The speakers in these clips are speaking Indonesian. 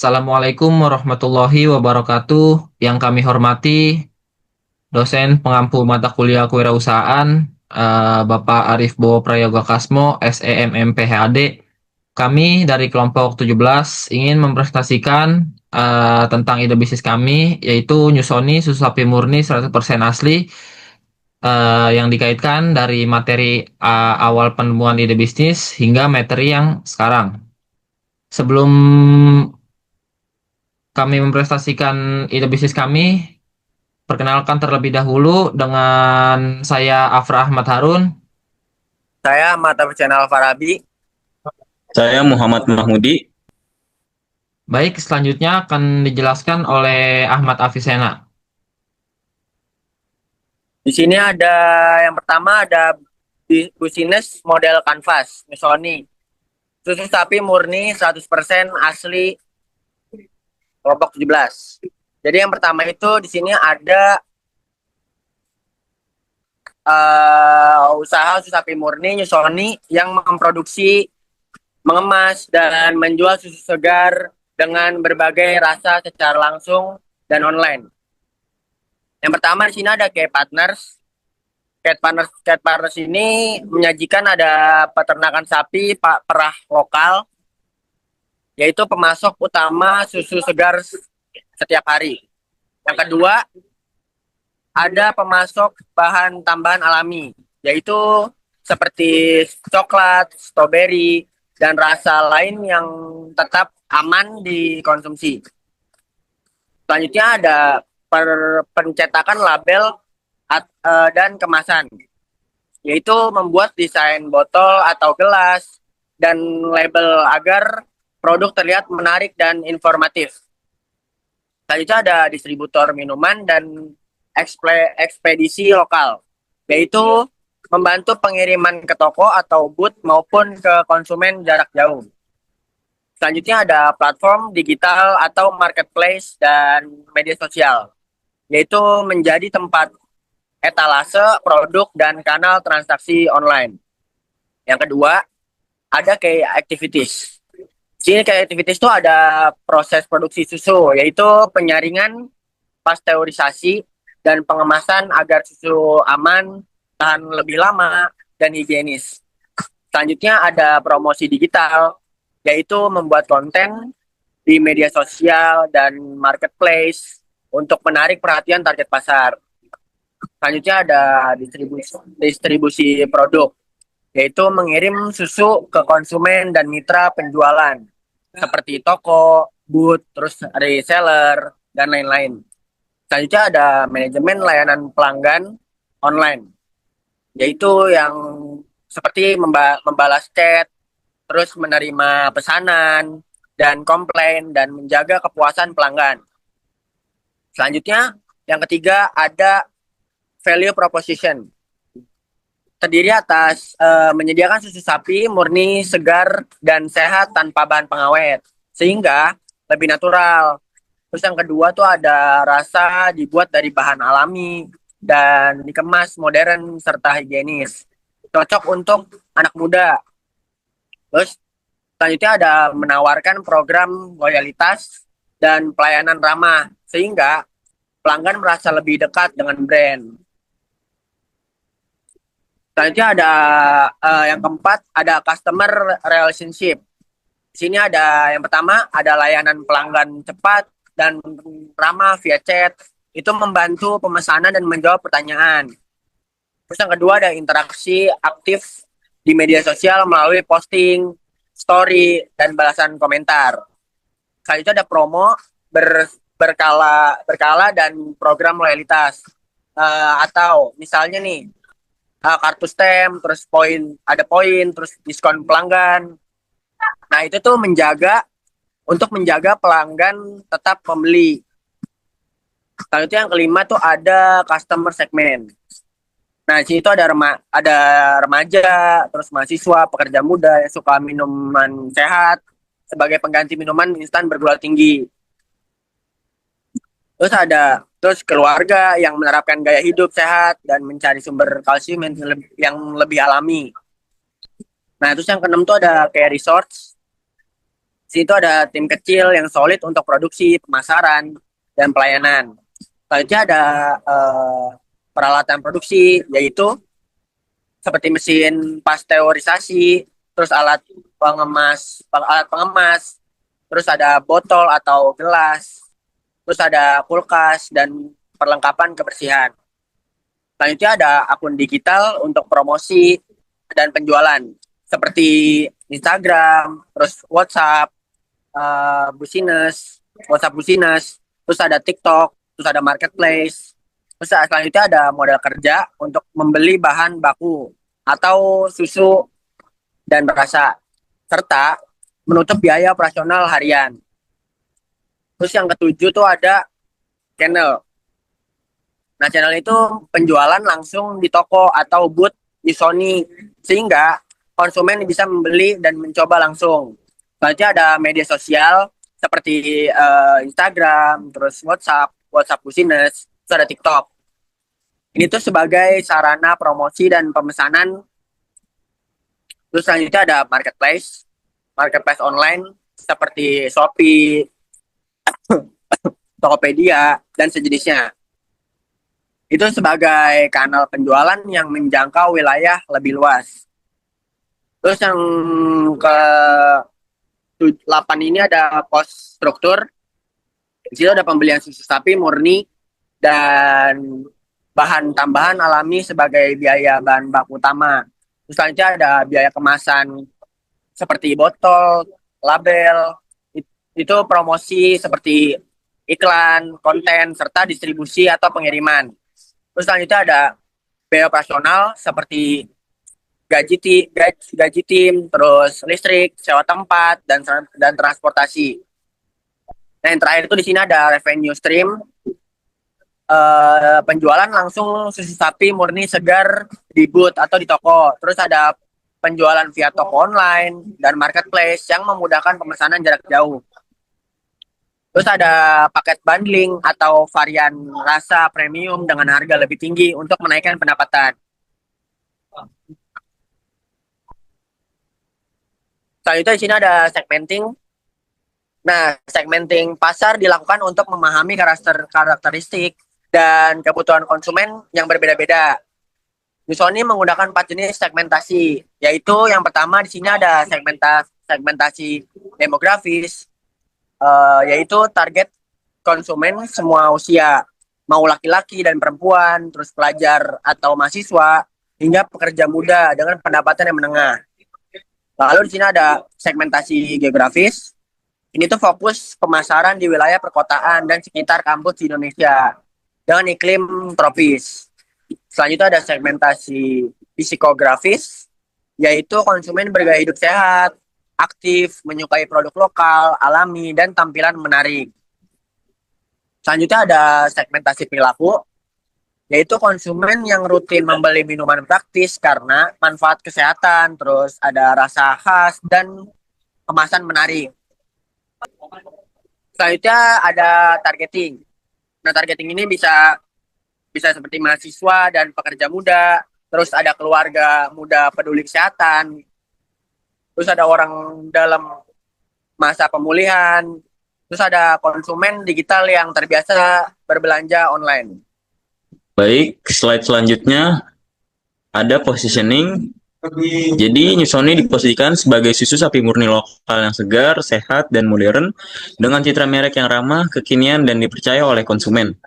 Assalamualaikum warahmatullahi wabarakatuh. Yang kami hormati dosen pengampu mata kuliah kewirausahaan, Bapak Arif Bowo Prayoga Kasmo, SEMM PhD. Kami dari kelompok 17 ingin mempresentasikan tentang ide bisnis kami, yaitu Nyusoni susu sapi murni 100% asli, yang dikaitkan dari materi awal penemuan ide bisnis hingga materi yang sekarang. Sebelum kami mempresentasikan ide bisnis kami, perkenalkan terlebih dahulu dengan saya Afra Ahmad Harun. Saya Mata Channel Farabi. Saya Muhammad Mahmudi. Baik, selanjutnya akan dijelaskan oleh Ahmad Afisena. Di sini ada yang pertama ada bisnis model kanvas, Sony. Susu sapi murni 100% asli kelompok 17. Jadi yang pertama itu di sini ada usaha susu sapi murni Sony yang memproduksi, mengemas dan menjual susu segar dengan berbagai rasa secara langsung dan online. Yang pertama di sini ada K Partners. Cat Partners ini menyajikan ada peternakan sapi perah lokal, yaitu pemasok utama susu segar setiap hari. Yang kedua, ada pemasok bahan tambahan alami, yaitu seperti coklat, stroberi, dan rasa lain yang tetap aman dikonsumsi. Selanjutnya ada pencetakan label dan kemasan, yaitu membuat desain botol atau gelas dan label agar produk terlihat menarik dan informatif. Selanjutnya ada distributor minuman dan ekspedisi lokal, yaitu membantu pengiriman ke toko atau booth maupun ke konsumen jarak jauh. Selanjutnya ada platform digital atau marketplace dan media sosial, yaitu menjadi tempat etalase produk dan kanal transaksi online. Yang kedua, ada kayak activities. Sini kayak activities itu ada proses produksi susu, yaitu penyaringan, pasteurisasi, dan pengemasan agar susu aman, tahan lebih lama, dan higienis. Selanjutnya ada promosi digital, yaitu membuat konten di media sosial dan marketplace untuk menarik perhatian target pasar. Selanjutnya ada distribusi produk, yaitu mengirim susu ke konsumen dan mitra penjualan, seperti toko, booth, terus reseller, dan lain-lain. Selanjutnya ada manajemen layanan pelanggan online, yaitu yang seperti membalas chat, terus menerima pesanan, dan komplain, dan menjaga kepuasan pelanggan. Selanjutnya, yang ketiga ada value proposition. Terdiri atas menyediakan susu sapi murni, segar, dan sehat tanpa bahan pengawet, sehingga lebih natural. Terus yang kedua tuh ada rasa dibuat dari bahan alami dan dikemas modern serta higienis. Cocok untuk anak muda. Terus selanjutnya ada menawarkan program loyalitas dan pelayanan ramah, sehingga pelanggan merasa lebih dekat dengan brand. Selanjutnya ada yang keempat, ada customer relationship. Di sini ada yang pertama, ada layanan pelanggan cepat dan ramah via chat. Itu membantu pemesanan dan menjawab pertanyaan. Terus yang kedua ada interaksi aktif di media sosial melalui posting, story, dan balasan komentar. Selanjutnya ada promo berkala dan program loyalitas. Atau misalnya nih, kartu stem, terus poin, terus diskon pelanggan. Nah, itu tuh untuk menjaga pelanggan tetap membeli. Selanjutnya yang kelima tuh ada customer segment. Nah, di sini tuh ada remaja, terus mahasiswa, pekerja muda yang suka minuman sehat sebagai pengganti minuman instan bergula tinggi. Terus keluarga yang menerapkan gaya hidup sehat dan mencari sumber kalsium yang lebih alami. Nah, terus yang keenam tuh ada kayak resorts. Di situ ada tim kecil yang solid untuk produksi, pemasaran, dan pelayanan. Selanjutnya ada peralatan produksi, yaitu seperti mesin pasteurisasi, terus alat pengemas, terus ada botol atau gelas, terus ada kulkas dan perlengkapan kebersihan. Selanjutnya ada akun digital untuk promosi dan penjualan, seperti Instagram, terus WhatsApp, WhatsApp Business, terus ada TikTok, terus ada Marketplace. Terus selanjutnya ada modal kerja untuk membeli bahan baku atau susu dan rasa, serta menutup biaya operasional harian. Terus yang ketujuh tuh ada channel. Nah, channel itu penjualan langsung di toko atau booth di Sony, sehingga konsumen bisa membeli dan mencoba langsung. Selanjutnya ada media sosial seperti Instagram, terus WhatsApp Business, terus ada TikTok. Ini tuh sebagai sarana promosi dan pemesanan. Terus selanjutnya ada marketplace online seperti Shopee, Tokopedia, dan sejenisnya. Itu sebagai kanal penjualan yang menjangkau wilayah lebih luas. Terus yang ke 8 ini ada pos struktur. Di situ ada pembelian susu sapi murni dan bahan tambahan alami sebagai biaya bahan baku utama. Terus selanjutnya ada biaya kemasan seperti botol, label, itu promosi seperti iklan, konten, serta distribusi atau pengiriman. Terus selanjutnya ada biaya operasional seperti gaji tim, terus listrik, sewa tempat, dan transportasi. Nah, yang terakhir itu di sini ada revenue stream, penjualan langsung susu sapi murni segar di booth atau di toko. Terus ada penjualan via toko online dan marketplace yang memudahkan pemesanan jarak jauh. Terus ada paket bundling atau varian rasa premium dengan harga lebih tinggi untuk menaikkan pendapatan. Selanjutnya di sini ada segmenting. Nah, segmenting pasar dilakukan untuk memahami karakteristik dan kebutuhan konsumen yang berbeda-beda. Sony menggunakan 4 jenis segmentasi, yaitu yang pertama di sini ada segmentasi demografis, yaitu target konsumen semua usia, mau laki-laki dan perempuan, terus pelajar atau mahasiswa, hingga pekerja muda dengan pendapatan yang menengah. Lalu di sini ada segmentasi geografis. Ini tuh fokus pemasaran di wilayah perkotaan dan sekitar kampus di Indonesia dengan iklim tropis. Selanjutnya ada segmentasi psikografis, yaitu konsumen bergaya hidup sehat, aktif, menyukai produk lokal, alami, dan tampilan menarik. Selanjutnya ada segmentasi perilaku, yaitu konsumen yang rutin membeli minuman praktis karena manfaat kesehatan, terus ada rasa khas, dan kemasan menarik. Selanjutnya ada targeting. Nah, targeting ini bisa seperti mahasiswa dan pekerja muda, terus ada keluarga muda peduli kesehatan, terus ada orang dalam masa pemulihan, terus ada konsumen digital yang terbiasa berbelanja online. Baik, slide selanjutnya ada positioning. Jadi Sony diposisikan sebagai susu sapi murni lokal yang segar, sehat, dan modern dengan citra merek yang ramah, kekinian, dan dipercaya oleh konsumen.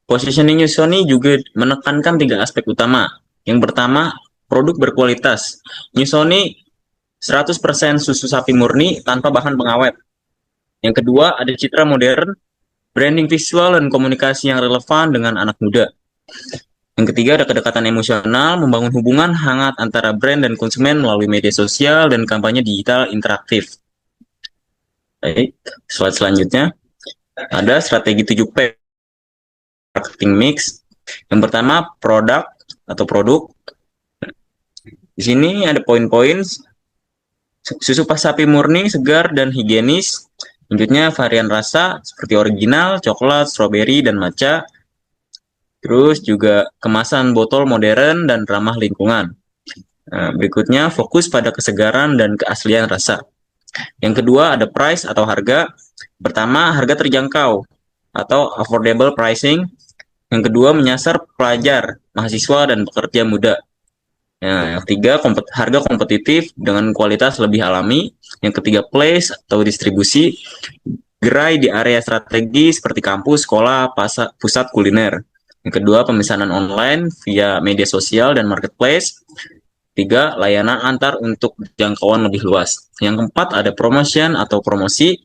Positioning Sony juga menekankan 3 aspek utama. Yang pertama, produk berkualitas. Sony 100% susu sapi murni tanpa bahan pengawet. Yang kedua, ada citra modern, branding visual, dan komunikasi yang relevan dengan anak muda. Yang ketiga, ada kedekatan emosional, membangun hubungan hangat antara brand dan konsumen melalui media sosial dan kampanye digital interaktif. Baik, slide selanjutnya. Ada strategi 7P marketing mix. Yang pertama, produk. Di sini ada poin-poin. Susu pas sapi murni, segar, dan higienis. Selanjutnya, varian rasa seperti original, coklat, stroberi, dan matcha. Terus juga kemasan botol modern dan ramah lingkungan. Nah, berikutnya fokus pada kesegaran dan keaslian rasa. Yang kedua ada price atau harga. Pertama, harga terjangkau atau affordable pricing. Yang kedua, menyasar pelajar, mahasiswa, dan pekerja muda. Ya, yang ketiga, harga kompetitif dengan kualitas lebih alami. Yang ketiga, place atau distribusi, gerai di area strategi seperti kampus, sekolah, pasar, pusat kuliner. Yang kedua, pemesanan online via media sosial dan marketplace. Tiga, layanan antar untuk jangkauan lebih luas. Yang keempat, ada promotion atau promosi.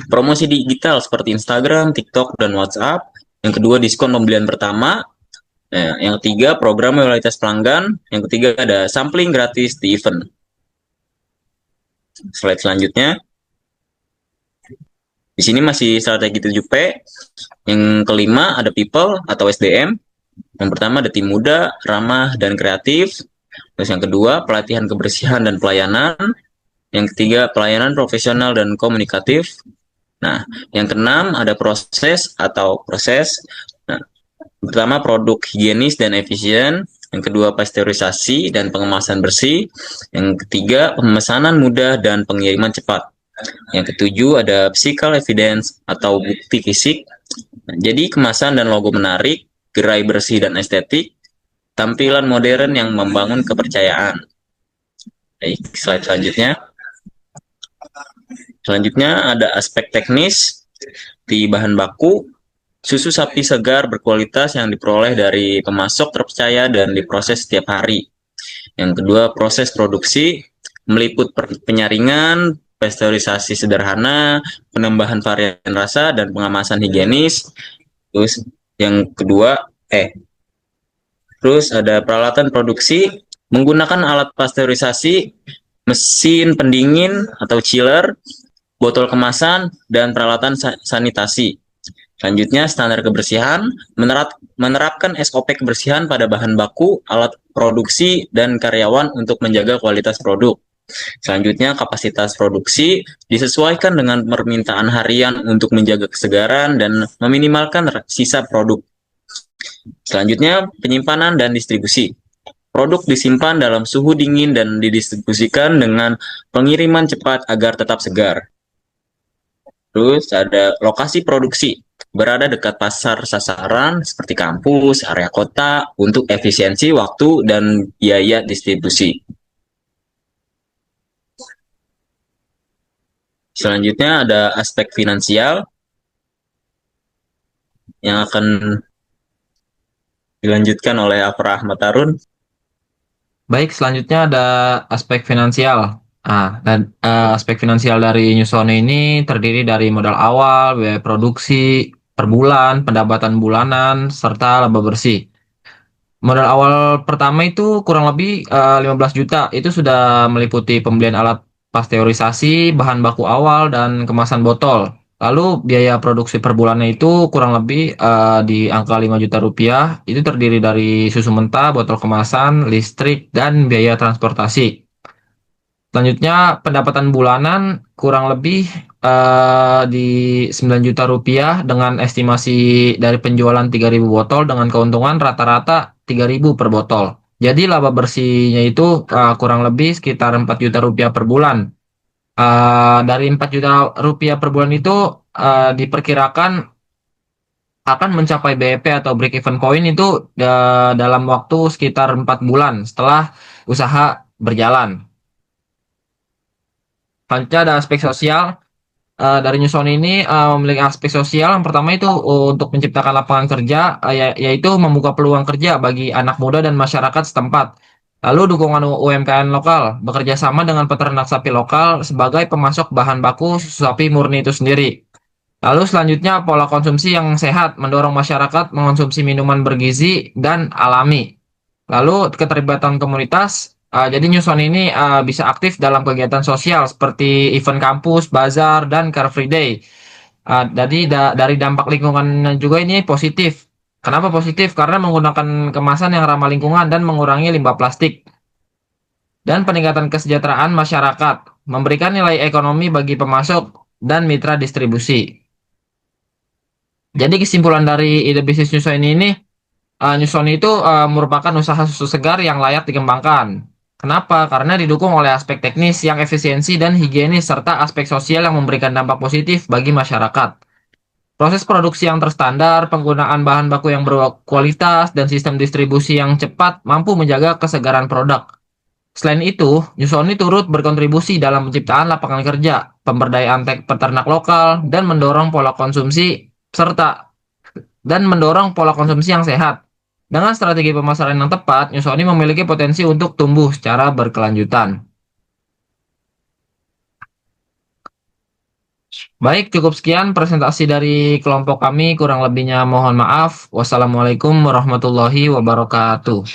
Promosi digital seperti Instagram, TikTok, dan WhatsApp. Yang kedua, diskon pembelian pertama. Nah, yang ketiga, program loyalitas pelanggan. Yang ketiga, ada sampling gratis di event. Slide selanjutnya. Di sini masih strategi 7P. Yang kelima, ada people atau SDM. Yang pertama, ada tim muda, ramah, dan kreatif. Terus yang kedua, pelatihan kebersihan dan pelayanan. Yang ketiga, pelayanan profesional dan komunikatif. Nah, yang keenam, ada proses atau proses. Nah, pertama, produk higienis dan efisien. Yang kedua, pasteurisasi dan pengemasan bersih. Yang ketiga, pemesanan mudah dan pengiriman cepat. Yang ketujuh, ada physical evidence atau bukti fisik. Nah, jadi, kemasan dan logo menarik, gerai bersih dan estetik, tampilan modern yang membangun kepercayaan. Baik, slide selanjutnya. Selanjutnya ada aspek teknis di bahan baku. Susu sapi segar berkualitas yang diperoleh dari pemasok terpercaya dan diproses setiap hari. Yang kedua, proses produksi meliput penyaringan, pasteurisasi sederhana, penambahan varian rasa, dan pengemasan higienis. Terus yang kedua, terus ada peralatan produksi menggunakan alat pasteurisasi, mesin pendingin atau chiller, botol kemasan, dan peralatan sanitasi. Selanjutnya, standar kebersihan, menerapkan SOP kebersihan pada bahan baku, alat produksi, dan karyawan untuk menjaga kualitas produk. Selanjutnya, kapasitas produksi disesuaikan dengan permintaan harian untuk menjaga kesegaran dan meminimalkan sisa produk. Selanjutnya, penyimpanan dan distribusi. Produk disimpan dalam suhu dingin dan didistribusikan dengan pengiriman cepat agar tetap segar. Terus ada lokasi produksi, berada dekat pasar sasaran seperti kampus, area kota untuk efisiensi waktu dan biaya distribusi. Selanjutnya ada aspek finansial yang akan dilanjutkan oleh Afra Ahmad Tarun. Baik, selanjutnya ada aspek finansial. Dan aspek finansial dari New Sony ini terdiri dari modal awal, biaya produksi per bulan, pendapatan bulanan, serta laba bersih. Modal awal pertama itu kurang lebih 15 juta. Itu sudah meliputi pembelian alat pasteurisasi, bahan baku awal, dan kemasan botol. Lalu biaya produksi per bulannya itu kurang lebih di angka 5 juta rupiah. Itu terdiri dari susu mentah, botol kemasan, listrik, dan biaya transportasi. Selanjutnya pendapatan bulanan kurang lebih di 9 juta rupiah dengan estimasi dari penjualan 3.000 botol dengan keuntungan rata-rata 3.000 per botol. Jadi laba bersihnya itu kurang lebih sekitar 4 juta rupiah per bulan. Dari 4 juta rupiah per bulan itu diperkirakan akan mencapai BEP atau break even point itu dalam waktu sekitar 4 bulan setelah usaha berjalan. Selanjutnya ada aspek sosial. Dari New Sony ini memiliki aspek sosial. Yang pertama itu untuk menciptakan lapangan kerja, yaitu membuka peluang kerja bagi anak muda dan masyarakat setempat. Lalu dukungan UMKM lokal, bekerja sama dengan peternak sapi lokal sebagai pemasok bahan baku susu sapi murni itu sendiri. Lalu selanjutnya pola konsumsi yang sehat, mendorong masyarakat mengonsumsi minuman bergizi dan alami. Lalu keterlibatan komunitas, jadi Newson ini bisa aktif dalam kegiatan sosial seperti event kampus, bazar, dan Car Free Day. Jadi dari dampak lingkungan juga ini positif. Kenapa positif? Karena menggunakan kemasan yang ramah lingkungan dan mengurangi limbah plastik. Dan peningkatan kesejahteraan masyarakat, memberikan nilai ekonomi bagi pemasok dan mitra distribusi. Jadi kesimpulan dari ide bisnis Newson ini, New Sony itu merupakan usaha susu segar yang layak dikembangkan. Kenapa? Karena didukung oleh aspek teknis yang efisiensi dan higienis serta aspek sosial yang memberikan dampak positif bagi masyarakat. Proses produksi yang terstandar, penggunaan bahan baku yang berkualitas, dan sistem distribusi yang cepat mampu menjaga kesegaran produk. Selain itu, Newsoni turut berkontribusi dalam penciptaan lapangan kerja, pemberdayaan peternak lokal, dan mendorong pola konsumsi yang sehat. Dengan strategi pemasaran yang tepat, Newsoni memiliki potensi untuk tumbuh secara berkelanjutan. Baik, cukup sekian presentasi dari kelompok kami. Kurang lebihnya mohon maaf. Wassalamualaikum warahmatullahi wabarakatuh.